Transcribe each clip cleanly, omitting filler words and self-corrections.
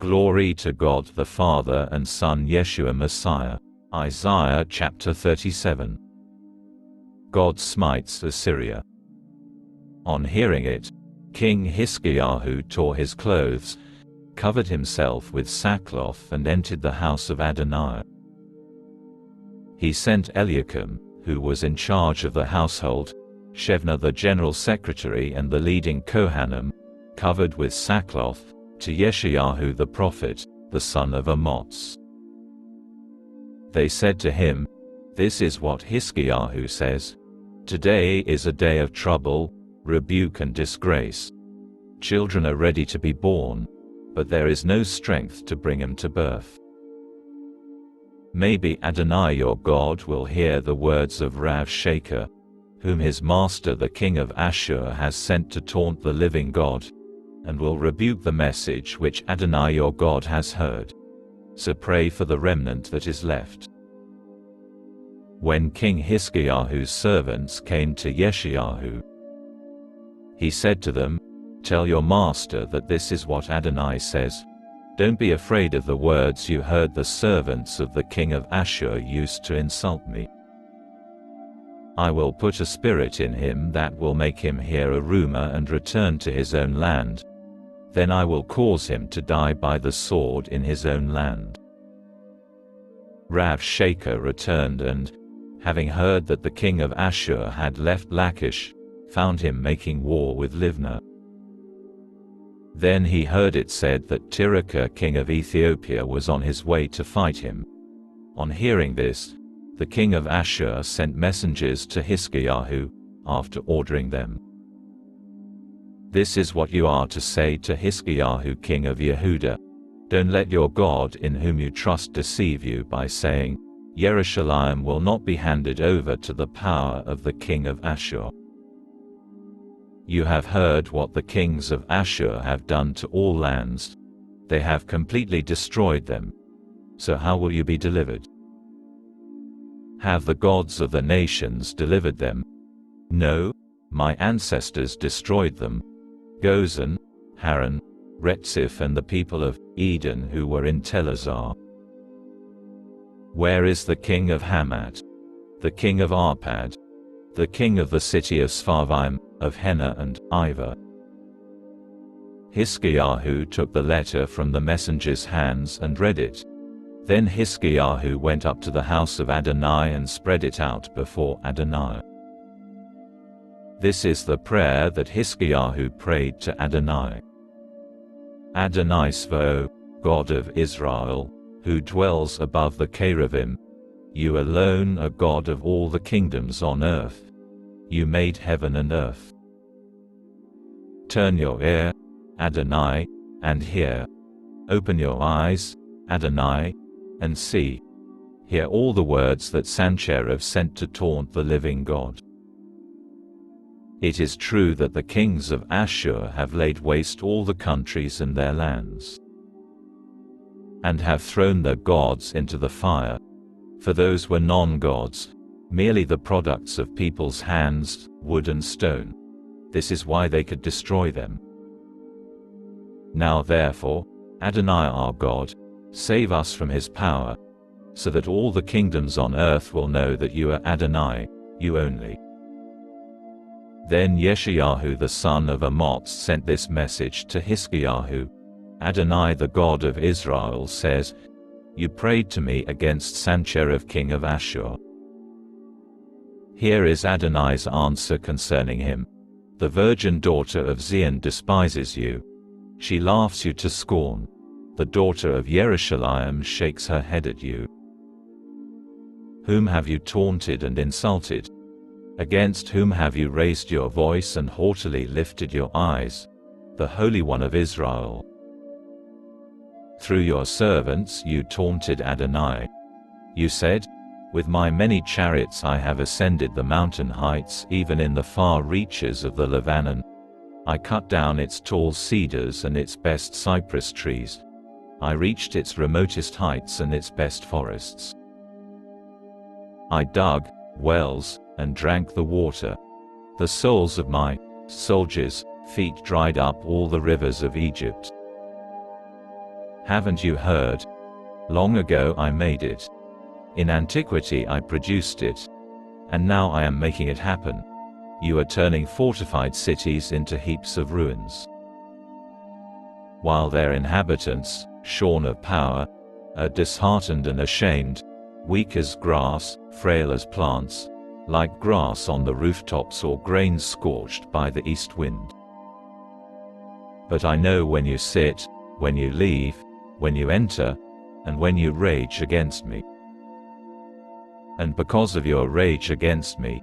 Glory to God the Father and Son Yeshua Messiah. Isaiah chapter 37. God smites Assyria. On hearing it, King Hiskiyahu tore his clothes, covered himself with sackcloth and entered the house of Adonai. He sent Eliakim, who was in charge of the household, Shebna the general secretary and the leading Kohanim, covered with sackcloth, to Yeshayahu the prophet, the son of Amoz. They said to him, "This is what Hiskiyahu says. Today is a day of trouble, rebuke and disgrace. Children are ready to be born, but there is no strength to bring them to birth. Maybe Adonai your God will hear the words of Rav Shaker, whom his master the king of Ashur has sent to taunt the living God, and will rebuke the message which Adonai your God has heard. So pray for the remnant that is left." When King Hiskiyahu's servants came to Yeshayahu, he said to them, "Tell your master that this is what Adonai says. Don't be afraid of the words you heard the servants of the king of Ashur used to insult me. I will put a spirit in him that will make him hear a rumor and return to his own land. Then I will cause him to die by the sword in his own land." Rav Shaker returned and, having heard that the king of Ashur had left Lachish, found him making war with Livnah. Then he heard it said that Tirhakah king of Ethiopia was on his way to fight him. On hearing this, the king of Ashur sent messengers to Hiskiyahu, after ordering them, "This is what you are to say to Hiskiyahu king of Yehuda. Don't let your God in whom you trust deceive you by saying, 'Yerushalayim will not be handed over to the power of the king of Ashur.' You have heard what the kings of Ashur have done to all lands. They have completely destroyed them. So how will you be delivered? Have the gods of the nations delivered them? No, my ancestors destroyed them. Gozan, Haran, Retziph and the people of Eden who were in Telazar. Where is the king of Hamat? The king of Arpad? The king of the city of Sfarvaim, of Henna and Iva?" Hiskiyahu took the letter from the messenger's hands and read it. Then Hiskiyahu went up to the house of Adonai and spread it out before Adonai. This is the prayer that Hiskiyahu prayed to Adonai. "Adonai Svo, God of Israel, who dwells above the cherubim, you alone are God of all the kingdoms on earth. You made heaven and earth. Turn your ear, Adonai, and hear. Open your eyes, Adonai, and see. Hear all the words that Sancherib sent to taunt the living God. It is true that the kings of Ashur have laid waste all the countries and their lands, and have thrown their gods into the fire, for those were non-gods, merely the products of people's hands, wood and stone. This is why they could destroy them. Now therefore, Adonai our God, save us from his power, so that all the kingdoms on earth will know that you are Adonai, you only." Then Yeshayahu the son of Amoz sent this message to Hiskiyahu, "Adonai the God of Israel says, you prayed to me against Sancherib king of Ashur. Here is Adonai's answer concerning him. The virgin daughter of Zion despises you. She laughs you to scorn. The daughter of Yerushalayim shakes her head at you. Whom have you taunted and insulted? Against whom have you raised your voice and haughtily lifted your eyes? The Holy One of Israel. Through your servants you taunted Adonai. You said, 'With my many chariots I have ascended the mountain heights, even in the far reaches of the Lebanon. I cut down its tall cedars and its best cypress trees. I reached its remotest heights and its best forests. I dug wells and drank the water. The soles of my soldiers' feet dried up all the rivers of Egypt. Haven't you heard? Long ago I made it. In antiquity I produced it. And now I am making it happen. You are turning fortified cities into heaps of ruins. While their inhabitants, shorn of power, are disheartened and ashamed, weak as grass, frail as plants, like grass on the rooftops or grain scorched by the east wind. But I know when you sit, when you leave, when you enter, and when you rage against me. And because of your rage against me,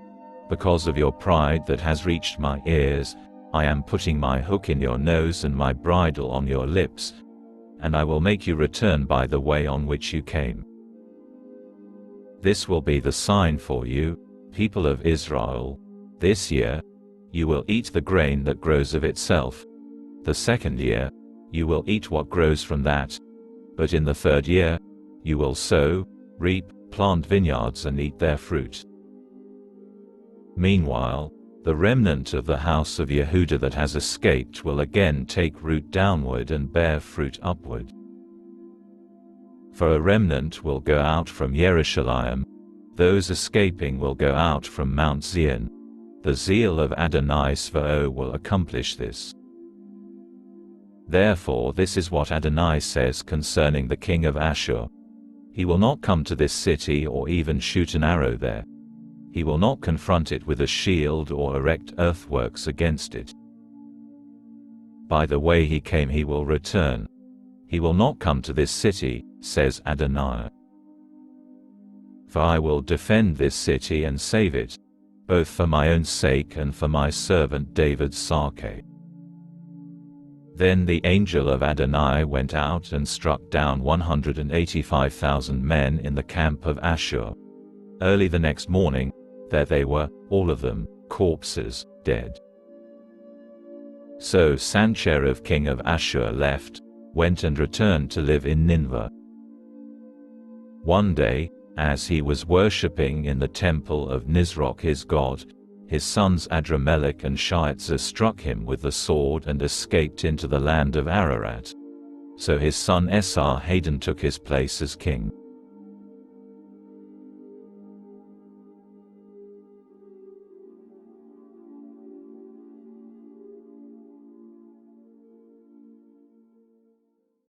because of your pride that has reached my ears, I am putting my hook in your nose and my bridle on your lips, and I will make you return by the way on which you came. This will be the sign for you, people of Israel. This year, you will eat the grain that grows of itself. The second year, you will eat what grows from that. But in the third year, you will sow, reap, plant vineyards and eat their fruit. Meanwhile, the remnant of the house of Yehuda that has escaped will again take root downward and bear fruit upward. For a remnant will go out from Jerusalem, those escaping will go out from Mount Zion. The zeal of Adonai Svaot will accomplish this. Therefore this is what Adonai says concerning the king of Ashur. He will not come to this city or even shoot an arrow there. He will not confront it with a shield or erect earthworks against it. By the way he came he will return. He will not come to this city, says Adonai. For I will defend this city and save it, both for my own sake and for my servant David's sake. Then the angel of Adonai went out and struck down 185,000 men in the camp of Ashur. Early the next morning, there they were, all of them, corpses, dead. So Sancherib king of Ashur left, went and returned to live in Nineveh. One day, as he was worshipping in the temple of Nisroch his god, his sons Adramelech and Sharezer struck him with the sword and escaped into the land of Ararat. So his son Esarhaddon took his place as king.